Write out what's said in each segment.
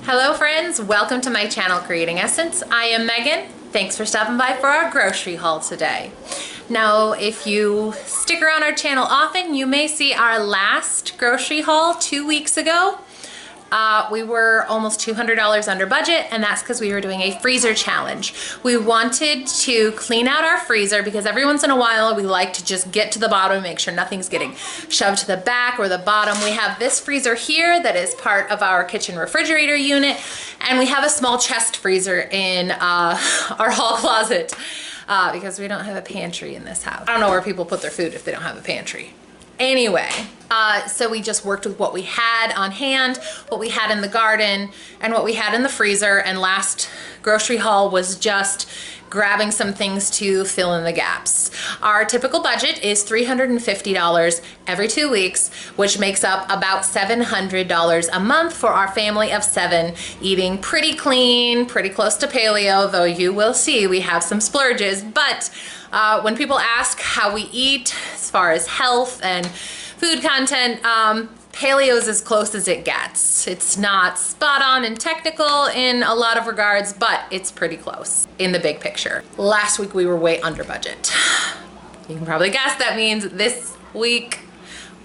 Hello friends, welcome to my channel Creating Essence. I am Megan. Thanks for stopping by for our grocery haul today. Now, if you stick around our channel often, you may see our last grocery haul 2 weeks ago. We were almost $200 under budget, and that's because we were doing a freezer challenge. We wanted to clean out our freezer because every once in a while we like to just get to the bottom and make sure nothing's getting shoved to the back or the bottom. We have this freezer here that is part of our kitchen refrigerator unit, and we have a small chest freezer in our hall closet because we don't have a pantry in this house. I don't know where people put their food if they don't have a pantry. Anyway, so we just worked with what we had on hand, what we had in the garden, and what we had in the freezer, and last grocery haul was just grabbing some things to fill in the gaps. Our typical budget is $350 every 2 weeks, which makes up about $700 a month for our family of 7, eating pretty clean, pretty close to paleo, though you will see we have some splurges. But when people ask how we eat as far as health and food content, paleo is as close as it gets. It's not spot on and technical in a lot of regards, but it's pretty close in the big picture. Last week we were way under budget. You can probably guess that means this week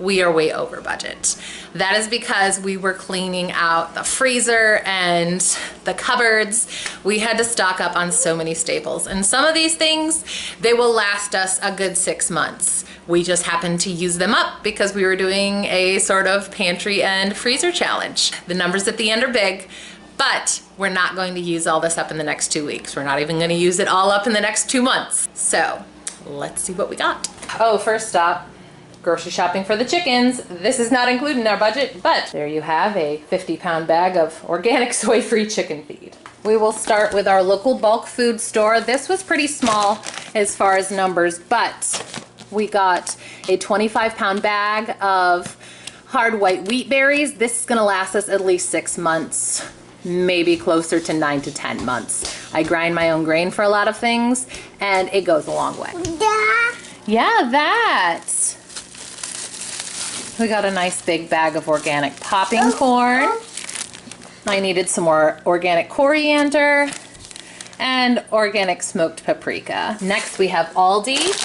we are way over budget. That is because we were cleaning out the freezer and the cupboards. We had to stock up on so many staples, and some of these things, they will last us a good 6 months. We just happened to use them up because we were doing a sort of pantry and freezer challenge. The numbers at the end are big, but we're not going to use all this up in the next 2 weeks. We're not even gonna use it all up in the next 2 months. So let's see what we got. Oh, first stop, grocery shopping for the chickens. This is not included in our budget, but there you have a 50-pound bag of organic soy-free chicken feed. We will start with our local bulk food store. This was pretty small as far as numbers, but we got a 25-pound bag of hard white wheat berries. This is gonna last us at least 6 months, maybe closer to 9 to 10 months. I grind my own grain for a lot of things, and it goes a long way. Yeah, that. We got a nice big bag of organic popping corn. I needed some more organic coriander and organic smoked paprika. Next we have Aldi.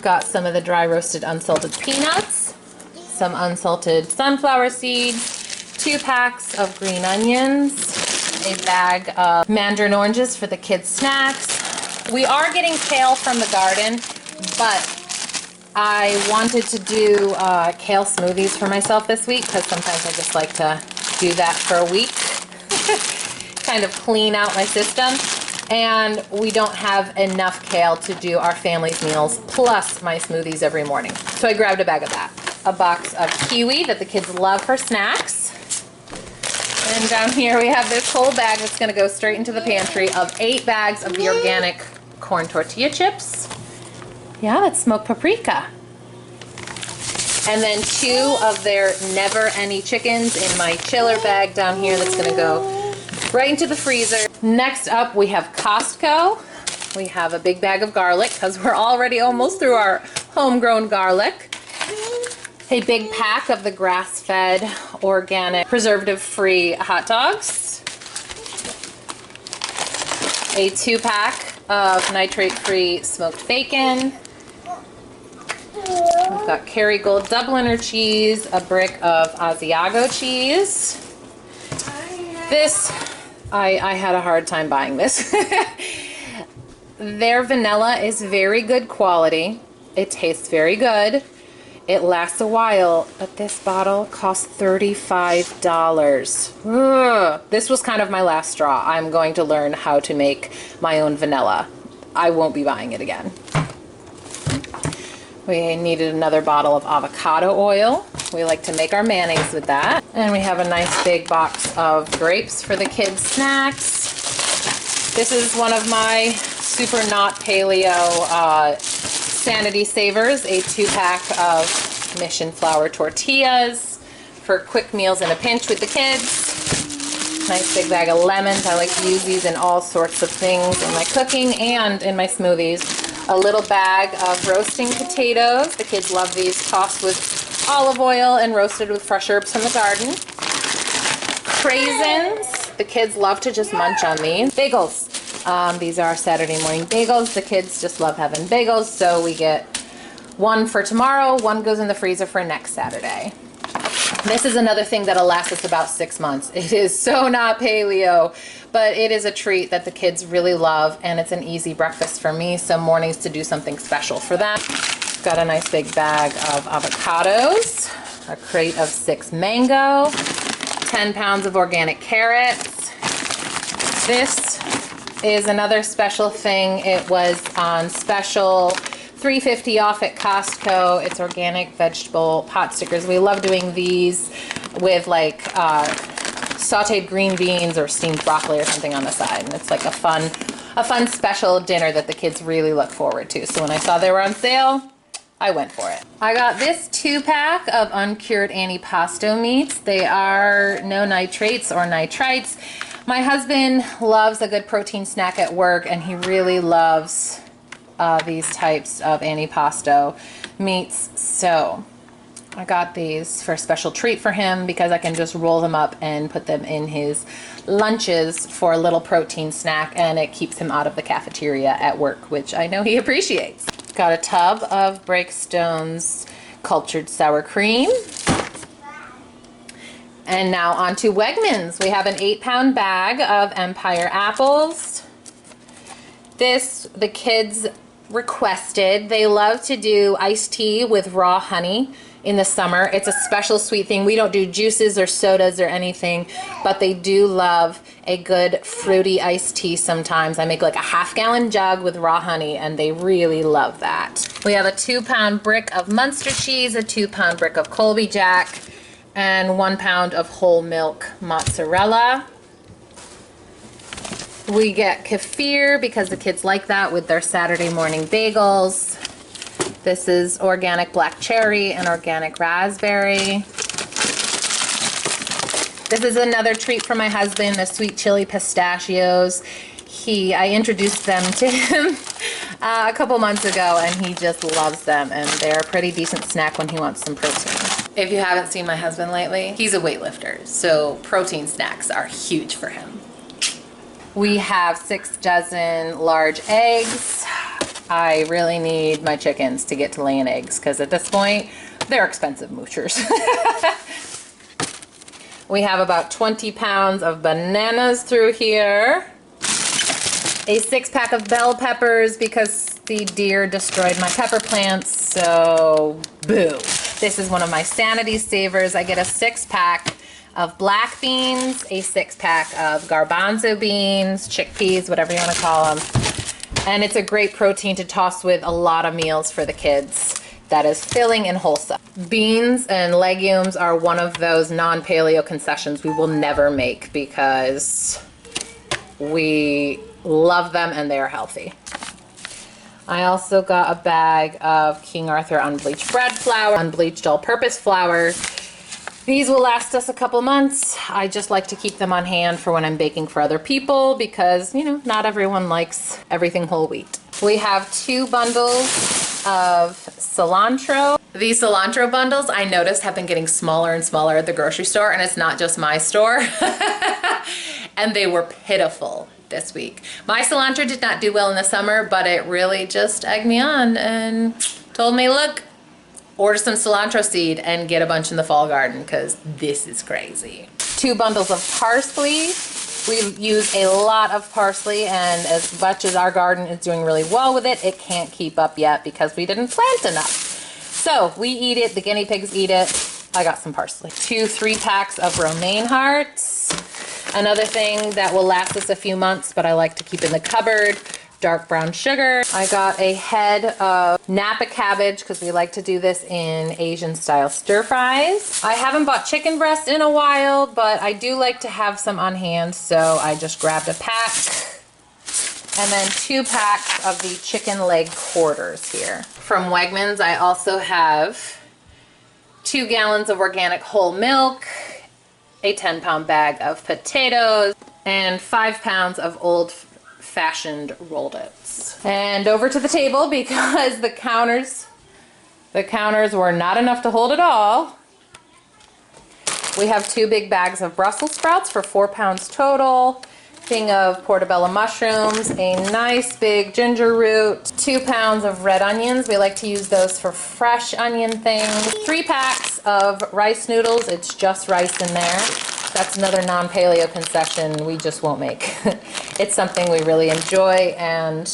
Got some of the dry roasted unsalted peanuts, some unsalted sunflower seeds, 2 packs of green onions, a bag of mandarin oranges for the kids' snacks. We are getting kale from the garden, but I wanted to do kale smoothies for myself this week because sometimes I just like to do that for a week, kind of clean out my system. And we don't have enough kale to do our family's meals plus my smoothies every morning. So I grabbed a bag of that. A box of kiwi that the kids love for snacks. And down here we have this whole bag that's gonna go straight into the pantry of 8 bags of the organic corn tortilla chips. Yeah, that's smoked paprika. And then 2 of their never any chickens in my chiller bag down here that's gonna go right into the freezer. Next up we have Costco. We have a big bag of garlic because we're already almost through our homegrown garlic. A big pack of the grass-fed, organic, preservative-free hot dogs. A 2-pack of nitrate-free smoked bacon. We've got Kerrygold Dubliner cheese, a brick of Asiago cheese. This, I had a hard time buying this. Their vanilla is very good quality. It tastes very good. It lasts a while, but this bottle costs $35. Ugh. This was kind of my last straw. I'm going to learn how to make my own vanilla. I won't be buying it again. We needed another bottle of avocado oil. We like to make our mayonnaise with that. And we have a nice big box of grapes for the kids' snacks. This is one of my super not paleo sanity savers, a 2-pack of Mission flour tortillas for quick meals in a pinch with the kids. Nice big bag of lemons. I like to use these in all sorts of things in my cooking and in my smoothies. A little bag of roasting potatoes. The kids love these, tossed with olive oil and roasted with fresh herbs from the garden. Craisins. The kids love to just munch on these. Bagels. These are Saturday morning bagels. The kids just love having bagels, so we get one for tomorrow, one goes in the freezer for next Saturday. This is another thing that'll last us about 6 months. It is so not paleo, but it is a treat that the kids really love, and it's an easy breakfast for me some mornings to do something special for them. Got a nice big bag of avocados, a crate of 6 mango, 10 pounds of organic carrots. This is another special thing. It was on special, $3.50 off at Costco. It's organic vegetable pot stickers. We love doing these with like sauteed green beans or steamed broccoli or something on the side. And it's like a fun special dinner that the kids really look forward to. So when I saw they were on sale, I went for it. I got this 2-pack of uncured antipasto meats. They are no nitrates or nitrites. My husband loves a good protein snack at work, and he really loves these types of antipasto meats. So I got these for a special treat for him because I can just roll them up and put them in his lunches for a little protein snack, and it keeps him out of the cafeteria at work, which I know he appreciates. Got a tub of Breakstone's cultured sour cream. And now on to Wegmans. We have an 8-pound bag of Empire apples. This, the kids requested. They love to do iced tea with raw honey in the summer. It's a special sweet thing. We don't do juices or sodas or anything, but they do love a good fruity iced tea sometimes. I make like a half-gallon jug with raw honey, and they really love that. We have a 2-pound brick of Munster cheese, a 2-pound brick of Colby Jack, and 1 pound of whole milk mozzarella. We get kefir because the kids like that with their Saturday morning bagels. This is organic black cherry and organic raspberry. This is another treat for my husband, the sweet chili pistachios. I introduced them to him a couple months ago, and he just loves them, and they're a pretty decent snack when he wants some protein. If you haven't seen my husband lately, he's a weightlifter, so protein snacks are huge for him. We have 6 dozen large eggs. I really need my chickens to get to laying eggs because at this point, they're expensive moochers. We have about 20 pounds of bananas through here. A 6-pack of bell peppers because the deer destroyed my pepper plants, so boo. This is one of my sanity savers. I get a 6-pack of black beans, a 6-pack of garbanzo beans, chickpeas, whatever you want to call them. And it's a great protein to toss with a lot of meals for the kids. That is filling and wholesome. Beans and legumes are one of those non-paleo concessions we will never make because we love them and they are healthy. I also got a bag of King Arthur unbleached bread flour, unbleached all-purpose flour. These will last us a couple months. I just like to keep them on hand for when I'm baking for other people because, you know, not everyone likes everything whole wheat. We have 2 bundles of cilantro. These cilantro bundles, I noticed, have been getting smaller and smaller at the grocery store, and it's not just my store. And they were pitiful this week. My cilantro did not do well in the summer, but it really just egged me on and told me, look, order some cilantro seed and get a bunch in the fall garden because this is crazy. 2 bundles of parsley. We use a lot of parsley, and as much as our garden is doing really well with it, it can't keep up yet because we didn't plant enough. So we eat it, the guinea pigs eat it. I got some parsley. 2 3-packs of romaine hearts. Another thing that will last us a few months, but I like to keep in the cupboard, dark brown sugar. I got a head of Napa cabbage because we like to do this in Asian style stir fries. I haven't bought chicken breast in a while, but I do like to have some on hand, so I just grabbed a pack. And then 2 packs of the chicken leg quarters here. From Wegmans, I also have 2 gallons of organic whole milk, a 10-pound bag of potatoes, and 5 pounds of old-fashioned rolled oats. And over to the table because the counters were not enough to hold it all. We have 2 big bags of Brussels sprouts for 4 pounds total. Thing of portobello mushrooms, a nice big ginger root, 2 pounds of red onions. We like to use those for fresh onion things. 3 packs of rice noodles. It's just rice in there. That's another non-paleo concession we just won't make. It's something we really enjoy, and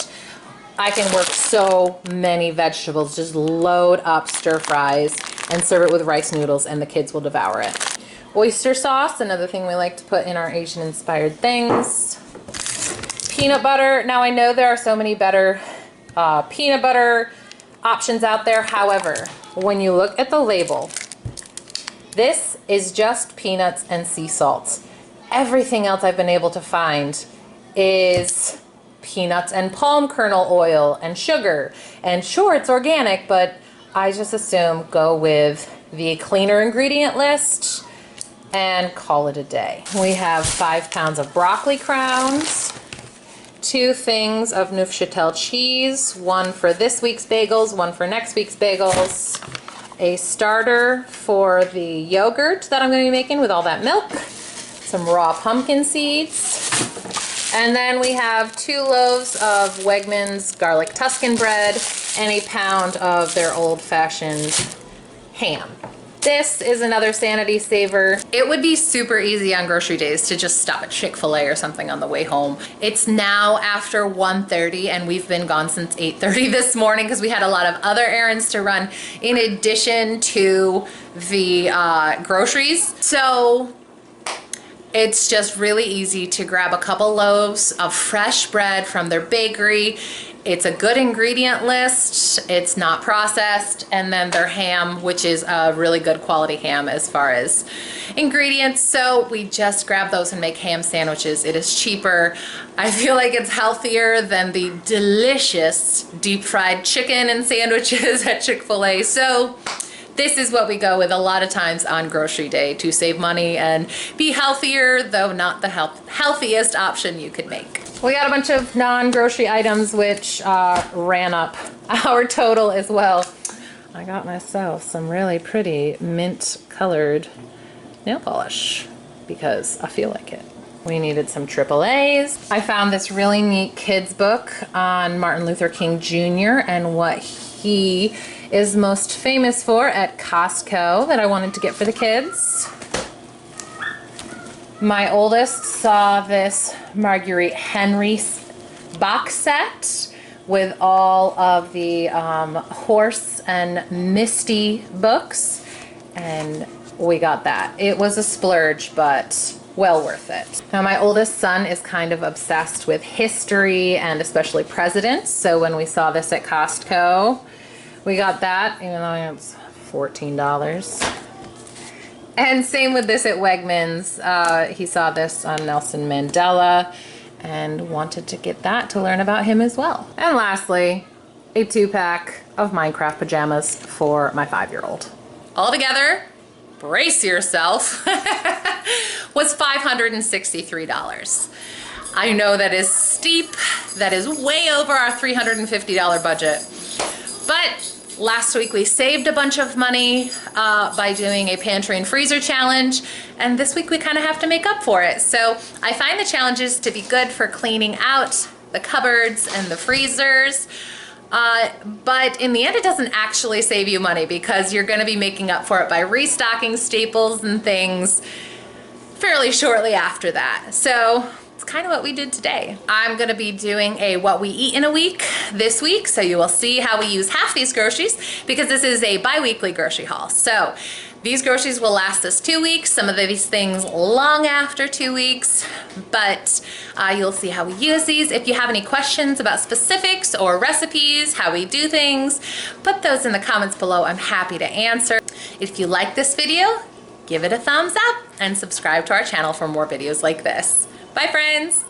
I can work so many vegetables. Just load up stir fries and serve it with rice noodles, and the kids will devour it. Oyster sauce, another thing we like to put in our Asian inspired things. Peanut butter. Now I know there are so many better peanut butter options out there. However, when you look at the label, this is just peanuts and sea salt. Everything else I've been able to find is peanuts and palm kernel oil and sugar. And sure, it's organic, but I just assume go with the cleaner ingredient list and call it a day. We have 5 pounds of broccoli crowns, 2 things of Neufchâtel cheese, 1 for this week's bagels, 1 for next week's bagels, a starter for the yogurt that I'm going to be making with all that milk, some raw pumpkin seeds, and then we have 2 loaves of Wegmans garlic Tuscan bread and a pound of their old-fashioned ham. This is another sanity saver. It would be super easy on grocery days to just stop at Chick-fil-A or something on the way home. It's now after 1:30 and we've been gone since 8:30 this morning because we had a lot of other errands to run in addition to the groceries. So it's just really easy to grab a couple loaves of fresh bread from their bakery. It's a good ingredient list, it's not processed, and then their ham, which is a really good quality ham as far as ingredients. So we just grab those and make ham sandwiches. It is cheaper. I feel like it's healthier than the delicious deep fried chicken and sandwiches at Chick-fil-A. So this is what we go with a lot of times on grocery day to save money and be healthier, though not the healthiest option you could make. We got a bunch of non-grocery items which ran up our total as well. I got myself some really pretty mint colored nail polish because I feel like it. We needed some AAAs. I found this really neat kids book on Martin Luther King Jr. and what he is most famous for at Costco that I wanted to get for the kids. My oldest saw this Marguerite Henry box set with all of the Horse and Misty books, and we got that. It was a splurge, but well worth it. Now my oldest son is kind of obsessed with history and especially presidents, so when we saw this at Costco, we got that, even though it's $14. And same with this at Wegmans. He saw this on Nelson Mandela and wanted to get that to learn about him as well. And lastly, a 2-pack of Minecraft pajamas for my 5-year-old. Altogether, brace yourself, was $563. I know that is steep. That is way over our $350 budget. But last week we saved a bunch of money by doing a pantry and freezer challenge, and this week we kind of have to make up for it. So I find the challenges to be good for cleaning out the cupboards and the freezers, but in the end it doesn't actually save you money because you're going to be making up for it by restocking staples and things fairly shortly after that. So it's kind of what we did today. I'm gonna be doing a what we eat in a week this week, so you will see how we use half these groceries because this is a bi-weekly grocery haul. So these groceries will last us 2 weeks, some of these things long after 2 weeks, but you'll see how we use these. If you have any questions about specifics or recipes, how we do things, put those in the comments below. I'm happy to answer. If you like this video, give it a thumbs up and subscribe to our channel for more videos like this. Bye, friends.